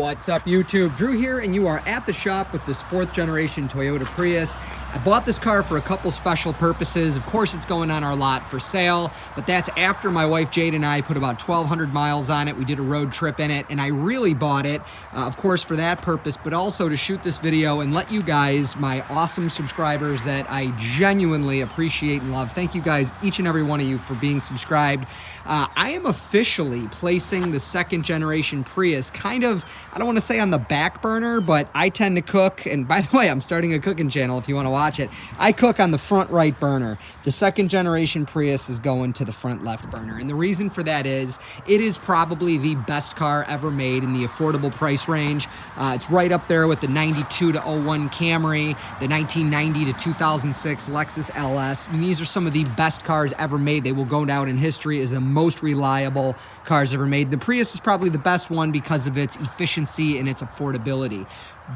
What's up, YouTube? Drew here, and you are at the shop with this 4th generation Toyota Prius. I bought this car for a couple special purposes. Of course, it's going on our lot for sale, but that's after my wife Jade and I put about 1,200 miles on it. We did a road trip in it, and I really bought it, of course, for that purpose, but also to shoot this video and let you guys, my awesome subscribers that I genuinely appreciate and love. Thank you guys, each and every one of you, for being subscribed. I am officially placing the 2nd generation Prius kind of, I don't want to say on the back burner, but I tend to cook, and by the way, I'm starting a cooking channel if you want to watch it. I cook on the front right burner. The 2nd generation Prius is going to the front left burner, and the reason for that is it is probably the best car ever made in the affordable price range. It's right up there with the 92 to 01 Camry, the 1990 to 2006 Lexus LS. I mean, these are some of the best cars ever made. They will go down in history as the most reliable cars ever made. The Prius is probably the best one because of its efficiency and its affordability.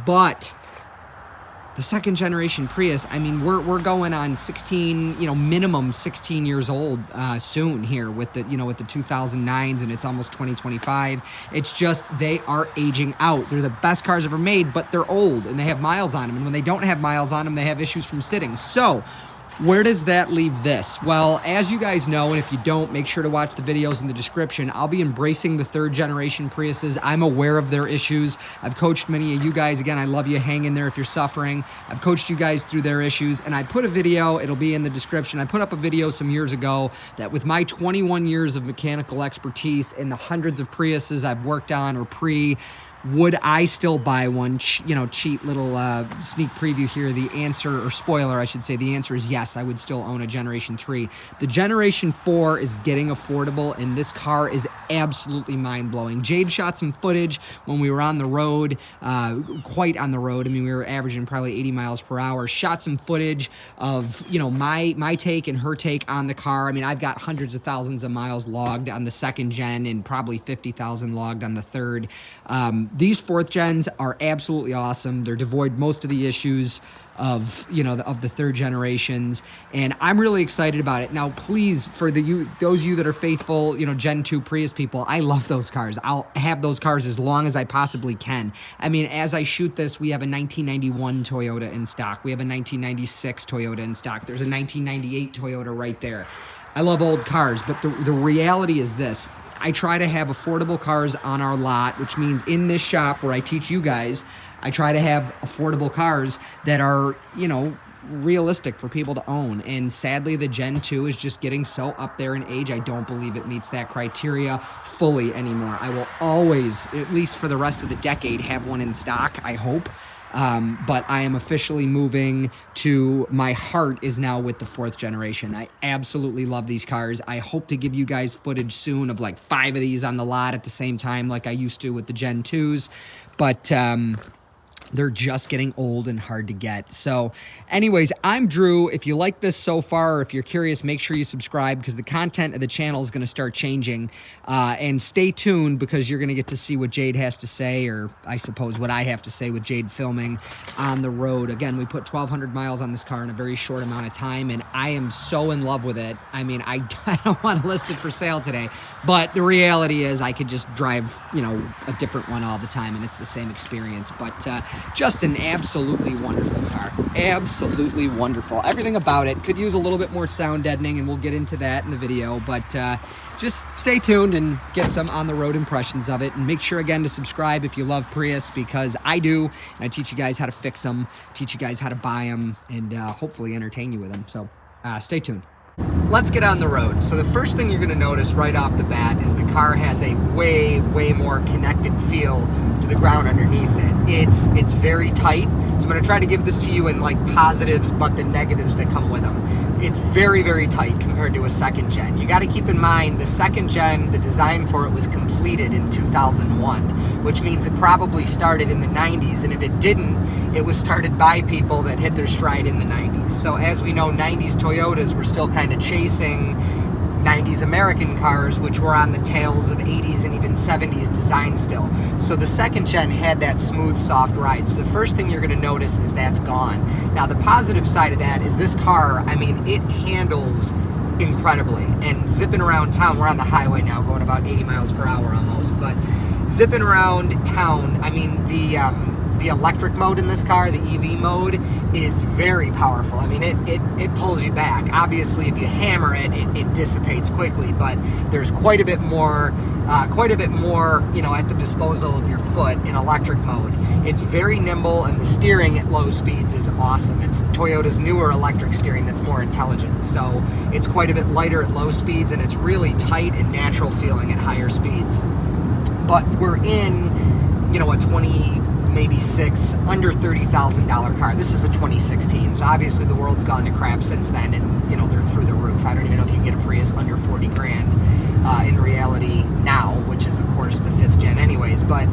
But the 2nd generation Prius, I mean, we're going on 16, minimum 16 years old soon here with the, with the 2009s, and it's almost 2025. It's just, they are aging out. They're the best cars ever made, but they're old and they have miles on them. And when they don't have miles on them, they have issues from sitting. So where does that leave this? Well, as you guys know, and if you don't, make sure to watch the videos in the description. I'll be embracing the 3rd generation Priuses. I'm aware of their issues. I've coached many of you guys. Again, I love you. Hang in there if you're suffering. I've coached you guys through their issues, and I put a video, it'll be in the description. I put up a video some years ago that with my 21 years of mechanical expertise and the hundreds of Priuses I've worked on or would I still buy one? Cheat little sneak preview here. The answer, or spoiler, I should say, the answer is yes, I would still own a Generation 3. The Generation 4 is getting affordable, and this car is absolutely mind-blowing. Jade shot some footage when we were on the road, quite on the road. I mean, we were averaging probably 80 miles per hour. Shot some footage of, my take and her take on the car. I mean, I've got hundreds of thousands of miles logged on the 2nd gen and probably 50,000 logged on the 3rd. These 4th gens are absolutely awesome. They're devoid most of the issues of the 3rd generations, and I'm really excited about it. Now, please, for those of you that are faithful, Gen 2 Prius people, I love those cars. I'll have those cars as long as I possibly can. I mean, as I shoot this, we have a 1991 Toyota in stock. We have a 1996 Toyota in stock. There's a 1998 Toyota right there. I love old cars, but the reality is this. I try to have affordable cars on our lot, which means in this shop where I teach you guys, I try to have affordable cars that are, realistic for people to own. And sadly, the Gen 2 is just getting so up there in age, I don't believe it meets that criteria fully anymore. I will always, at least for the rest of the decade, have one in stock, I hope. But I am officially moving to, my heart is now with the 4th generation. I absolutely love these cars. I hope to give you guys footage soon of like 5 of these on the lot at the same time like I used to with the Gen 2s. But they're just getting old and hard to get. So anyways, I'm Drew. If you like this so far, or if you're curious, make sure you subscribe because the content of the channel is going to start changing. And stay tuned because you're going to get to see what Jade has to say, or I suppose what I have to say with Jade filming on the road. Again, we put 1,200 miles on this car in a very short amount of time, and I am so in love with it. I mean, I don't want to list it for sale today, but the reality is I could just drive, a different one all the time, and it's the same experience. But just an absolutely wonderful car. Absolutely wonderful. Everything about it could use a little bit more sound deadening, and we'll get into that in the video, but just stay tuned and get some on-the-road impressions of it. And make sure, again, to subscribe if you love Prius, because I do, and I teach you guys how to fix them, teach you guys how to buy them, and hopefully entertain you with them. So stay tuned. Let's get on the road. So the first thing you're going to notice right off the bat is the car has a way more connected feel to the ground underneath it. It's very tight. So I'm going to try to give this to you in like positives, but the negatives that come with them. It's very tight compared to a 2nd gen. You got to keep in mind the 2nd gen, the design for it was completed in 2001, which means it probably started in the 90s, and if it didn't, it was started by people that hit their stride in the 90s. So as we know, 90s Toyotas were still kind of chasing 90s American cars, which were on the tails of 80s and even 70s design still. So the 2nd gen had that smooth, soft ride. So the first thing you're going to notice is that's gone. Now, the positive side of that is this car, I mean, it handles incredibly. And zipping around town, we're on the highway now, going about 80 miles per hour almost, but zipping around town, I mean, the electric mode in this car, the EV mode, is very powerful. I mean, it pulls you back. Obviously, if you hammer it, it dissipates quickly, but there's quite a bit more, you know, at the disposal of your foot in electric mode. It's very nimble, and the steering at low speeds is awesome. It's Toyota's newer electric steering that's more intelligent, so it's quite a bit lighter at low speeds, and it's really tight and natural feeling at higher speeds. But we're in, you know, a 20, maybe six, under $30,000 car. This is a 2016, so obviously the world's gone to crap since then, and you know, they're through the roof. I don't even know if you can get a Prius under 40 grand in reality now, which is of course the 5th gen anyways, but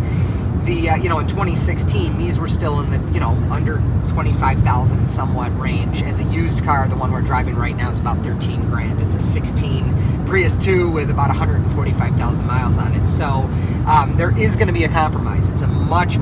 the you know, in 2016 these were still in the, you know, under 25,000 somewhat range. As a used car, the one we're driving right now is about 13 grand. It's a 16 Prius 2 with about 145,000 miles on it. So there is going to be a compromise. It's a much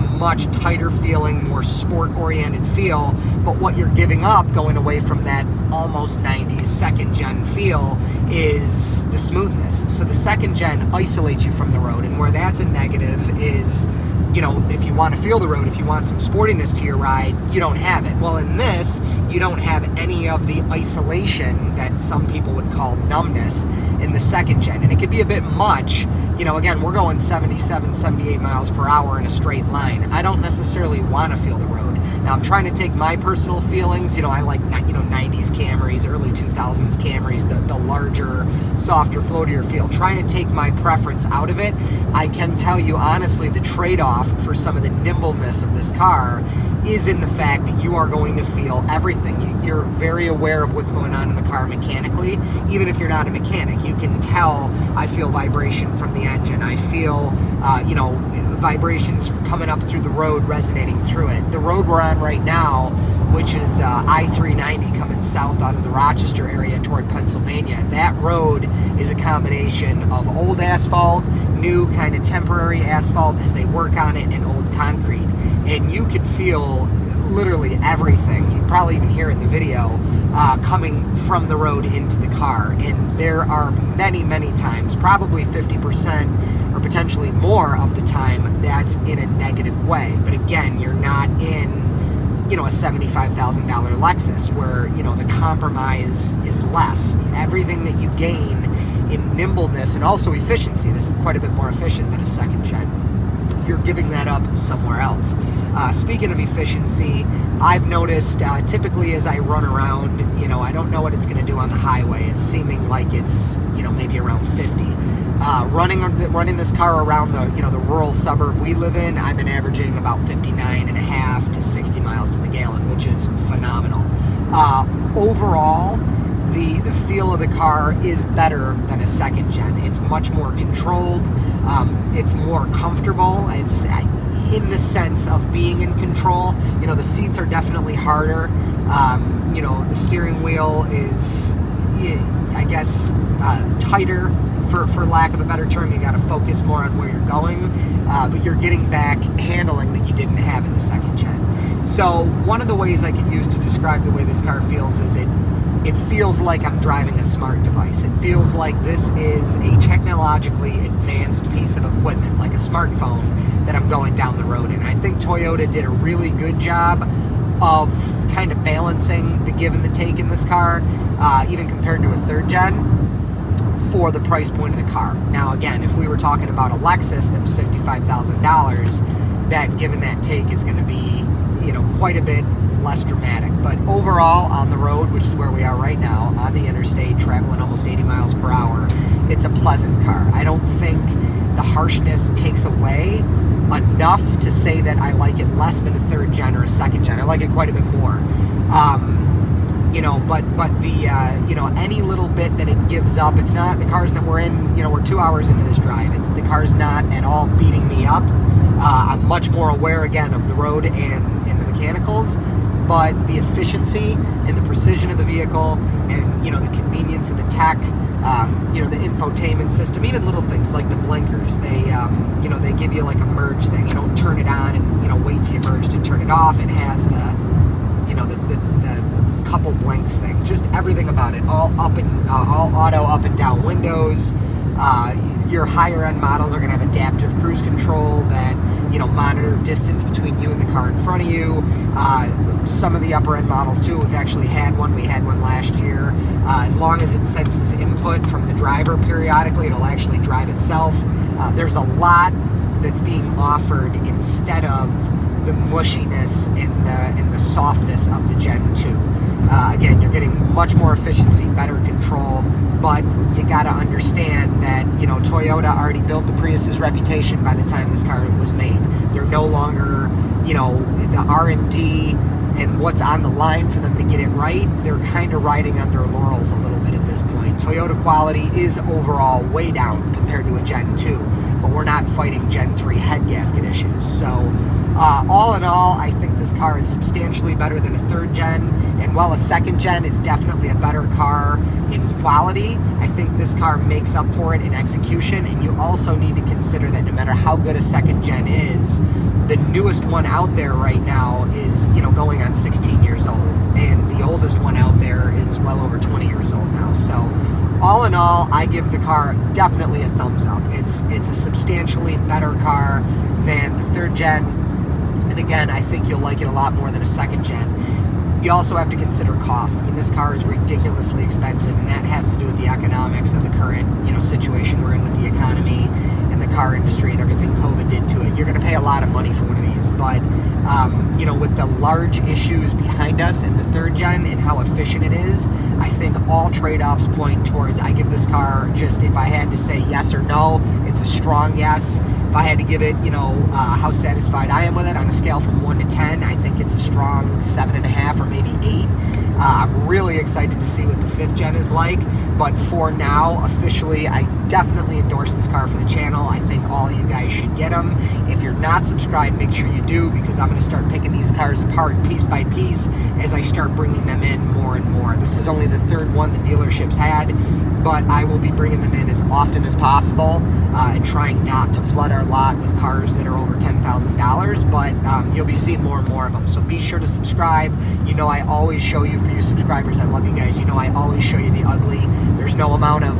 tighter feeling, more sport-oriented feel, but what you're giving up going away from that almost 90s second gen feel is the smoothness. So the second gen isolates you from the road, and where that's a negative is, you know, if you want to feel the road, if you want some sportiness to your ride, you don't have it. Well, in this, you don't have any of the isolation that some people would call numbness in the second gen. And it could be a bit much. You know, again, we're going 77, 78 miles per hour in a straight line. I don't necessarily want to feel the road. Now, I'm trying to take my personal feelings. You know, I like, you know, 90s Camrys, early 2000s Camrys, the larger, softer, floatier feel. Trying to take my preference out of it. I can tell you honestly, the trade-off for some of the nimbleness of this car is in the fact that you are going to feel everything. You're very aware of what's going on in the car mechanically. Even if you're not a mechanic, you can tell. I feel vibration from the engine. I feel, you know, vibrations coming up through the road, resonating through it. The road we're on right now, which is I-390 coming south out of the Rochester area toward Pennsylvania, that road is a combination of old asphalt, new kind of temporary asphalt as they work on it, and old concrete. And you could feel literally everything. You can probably even hear it in the video coming from the road into the car. And there are many times, probably 50% or potentially more of the time, that's in a negative way. But again, you're not in, you know, a $75,000 Lexus where, you know, the compromise is less. Everything that you gain in nimbleness and also efficiency, this is quite a bit more efficient than a second gen, you're giving that up somewhere else. Speaking of efficiency, I've noticed typically as I run around, you know, I don't know what it's going to do on the highway. It's seeming like it's, you know, maybe around 50. Running this car around the, you know, the rural suburb we live in, I've been averaging about 59.5 to 60 miles to the gallon, which is phenomenal. Overall, the feel of the car is better than a second gen. It's much more controlled. It's more comfortable. It's in the sense of being in control. You know, the seats are definitely harder. You know, the steering wheel is, I guess, tighter, for lack of a better term. You got to focus more on where you're going, but you're getting back handling that you didn't have in the second gen. So one of the ways I could use to describe the way this car feels is it feels like I'm driving a smart device. It feels like this is a technologically advanced piece of equipment, like a smartphone that I'm going down the road in. I think Toyota did a really good job of kind of balancing the give and the take in this car, even compared to a third gen, for the price point of the car. Now again, if we were talking about a Lexus that was $55,000, that give and that take is going to be, you know, quite a bit less dramatic. But overall, on the road, which is where we are right now, on the interstate, traveling almost 80 miles per hour, it's a pleasant car. I don't think the harshness takes away enough to say that I like it less than a third gen or a second gen. I like it quite a bit more. You know, but the, you know, any little bit that it gives up, it's not, the car's not, we're in, you know, we're 2 hours into this drive. The car's not at all beating me up. I'm much more aware, again, of the road and the mechanicals, but the efficiency and the precision of the vehicle and, you know, the convenience of the tech, you know, the infotainment system, even little things like the blinkers, they, you know, they give you like a merge thing. You don't turn it on and, you know, wait till you merge to turn it off. It has the, you know, the couple blinks thing, just everything about it, all up and all auto up and down windows, Your higher end models are going to have adaptive cruise control that, monitor distance between you and the car in front of you. Some of the upper end models too, we've actually had one. We had one last year. As long as it senses input from the driver periodically, it'll actually drive itself. There's a lot that's being offered instead of the mushiness and the softness of the Gen 2. Again, you're getting much more efficiency, better control, but you got to understand that, Toyota already built the Prius's reputation by the time this car was made. They're no longer, the R&D and what's on the line for them to get it right. They're kind of riding on their laurels a little bit at this point. Toyota quality is overall way down compared to a Gen 2, but we're not fighting Gen 3 head gasket issues. So all in all, I think this car is substantially better than a third gen, and while a second gen is definitely a better car in quality, I think this car makes up for it in execution. And you also need to consider that no matter how good a second gen is, the newest one out there right now is, going on 16 years old, and the oldest one out there is well over 20 years old now. So all in all, I give the car definitely a thumbs up. It's a substantially better car than the third gen. And again, I think you'll like it a lot more than a second gen. You also have to consider cost. I mean, this car is ridiculously expensive, and that has to do with the economics of the current, situation we're in with the economy and the car industry and everything COVID did to it. You're going to pay a lot of money for one of these, but with the large issues behind us and the third gen and how efficient it is, I think all trade-offs point towards, I give this car, just if I had to say yes or no, it's a strong yes. If I had to give it, how satisfied I am with it on a scale from 1 to 10, I think it's a strong 7.5 or maybe 8. I'm really excited to see what the 5th gen is like, but for now, officially, I definitely endorse this car for the channel. I think all you guys should get them. If you're not subscribed, make sure you do, because I'm going to start picking these cars apart piece by piece as I start bringing them in more and more. This is only the third one the dealerships had, but I will be bringing them in as often as possible and trying not to flood our lot with cars that are over $10,000, but you'll be seeing more and more of them. So be sure to subscribe. I always show you, for you subscribers, I love you guys. I always show you the ugly. There's no amount of,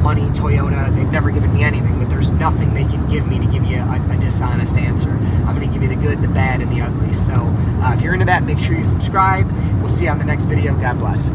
money Toyota, they've never given me anything, but there's nothing they can give me to give you a dishonest answer. I'm going to give you the good, the bad, and the ugly. So if you're into that, make sure you subscribe. We'll see you on the next video. God bless.